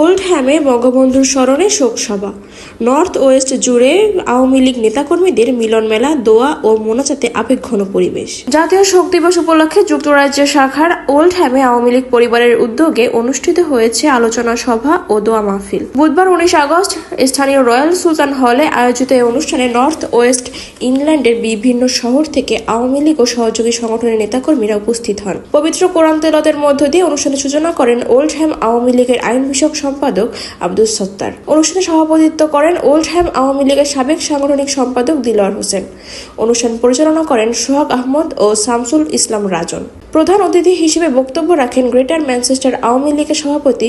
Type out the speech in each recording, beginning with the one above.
ওল্ডহ্যামে বঙ্গবন্ধুর স্মরণে শোকসভা। North West জুড়ে আওয়ামী লীগ নেতাকর্মীদের মিলন মেলা, দোয়া ও মোনাজাতে আবেগঘন পরিবেশ। জাতীয় শোক দিবস উপলক্ষে যুক্তরাজ্যের শাখার ওল্ডহ্যামে আওয়ামী লীগ পরিবারের উদ্যোগে অনুষ্ঠিত হয়েছে আলোচনা সভা ও দোয়া মাহফিল। বুধবার 19 আগস্ট স্থানীয় রয়্যাল সুলতান হলে আয়োজিত এই অনুষ্ঠানে নর্থ ওয়েস্ট ইংল্যান্ডের বিভিন্ন শহর থেকে আওয়ামী লীগ ও সহযোগী সংগঠনের নেতাকর্মীরা উপস্থিত হন। পবিত্র কোরআন তেলাওয়াতের মধ্য দিয়ে অনুষ্ঠানের সূচনা করেন ওল্ডহ্যাম আওয়ামী লীগের আইন বিষয়ক সম্পাদক আব্দুস সত্তার। অনুষ্ঠানে সভাপতিত্ব করেন ওল্ডহ্যাম আওয়ামী লীগের সাবেক সাংগঠনিক সম্পাদক দিলওয়ার হোসেন। অনুষ্ঠান পরিচালনা করেন সোহাগ আহমদ ও শামসুল ইসলাম রাজন। প্রধান অতিথি হিসেবে বক্তব্য রাখেন গ্রেটার ম্যানচেস্টার আওয়ামী লীগের সভাপতি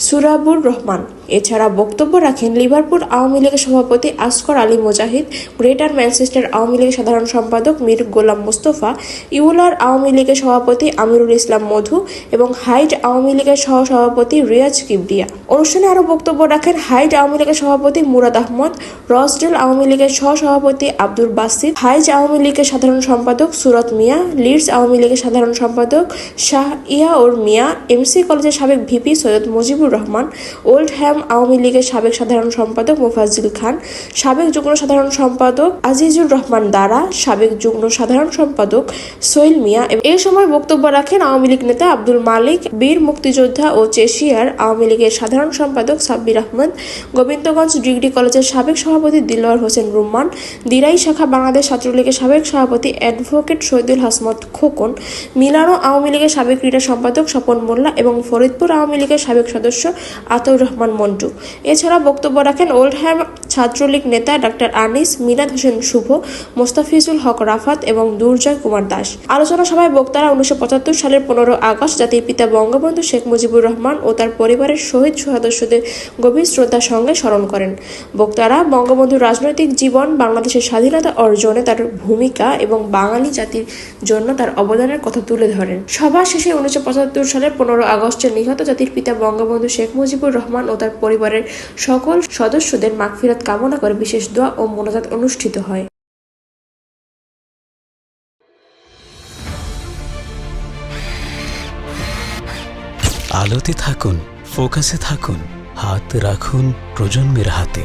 সুরাবুর রহমান। এছাড়া বক্তব্য রাখেন লিভারপুল আওয়ামী লীগের সভাপতি আসগর আলী মুজাহিদ, গ্রেটার ম্যানচেস্টার আওয়ামী লীগের সাধারণ সম্পাদক মীর গোলাম মোস্তফা, ইউলার আওয়ামী লীগের সভাপতি আমিরুল ইসলাম মধু এবং হাইড আওয়ামী লীগের সহ-সভাপতি রিয়াজ কিবরিয়া। অনুষ্ঠানে আরও বক্তব্য রাখেন হাইড আওয়ামী লীগের সভাপতি মুরাদ আহমদ, রসডেল আওয়ামী লীগের সহ-সভাপতি আব্দুল বাসিত, হাইজ আওয়ামী লীগের সাধারণ সম্পাদক সুরত মিয়া, লিডস আওয়ামী লীগের সাধারণ সম্পাদক শাহ ইয়াউর মিয়া, এমসি কলেজের সাবেক ভিপি সৈয়দ মুজিবুর রহমান, ওল্ডহ্যাম আওয়ামী লীগের সাবেক সাধারণ সম্পাদক মোফাজ্জিল খান, সাবেক যুগ্ম সাধারণ সম্পাদক আজিজুর রহমান দারা, সাবেক যুগ্ম সাধারণ সম্পাদক সোহেল মিয়া। এই সময় বক্তব্য রাখেন আওয়ামী লীগ নেতা আব্দুল মালিক, বীর মুক্তিযোদ্ধা ও চেশিয়ার আওয়ামী লীগের সাধারণ সম্পাদক সাব্বির আহমদ, গোবিন্দগঞ্জ ডিগ্রি কলেজের সাবেক সভাপতি দিলওয়ার হোসেন রুম্মান, দিরাই শাখা বাংলাদেশ ছাত্রলীগের সাবেক সভাপতি অ্যাডভোকেট শহীদুল হাসমত খোকন, মিলানো আওয়ামী লীগের সাবেক ক্রীড়া সম্পাদক স্বপন মোল্লা এবং ফরিদপুর আওয়ামী লীগের সাবেক সদস্য আতাউর রহমান মন্টু। এছাড়া বক্তব্য রাখেন ওল্ডহ্যাম ছাত্রলীগ নেতা ডাক্তার আনিস, মিলাদ হোসেন শুভ, মোস্তাফিজুল হক রাফাত এবং দুর্জয় কুমার দাস। আলোচনা সভায় বক্তারা 1975 সালের 15 আগস্ট জাতির পিতা বঙ্গবন্ধু শেখ মুজিবুর রহমান ও তার পরিবারের শহীদ সদস্যদের গভীর শ্রদ্ধার সঙ্গে স্মরণ করেন। বক্তারা বঙ্গবন্ধুর রাজনৈতিক জীবন, বাংলাদেশের স্বাধীনতা অর্জনে তার ভূমিকা এবং বাঙালি জাতির জন্য তার অবদানের কথা তুলে ধরেন। সভা শেষে 1975 সালের 15 আগস্টের নিহত জাতির পিতা বঙ্গবন্ধু শেখ মুজিবুর রহমান ও তার পরিবারের সকল সদস্যদের মাগফিরাত কামনা করে বিশেষ দোয়া ও মোনাজাত অনুষ্ঠিত হয়। আলোতে থাকুন, ফোকাসে থাকুন, হাত রাখুন প্রজন্মের হাতে।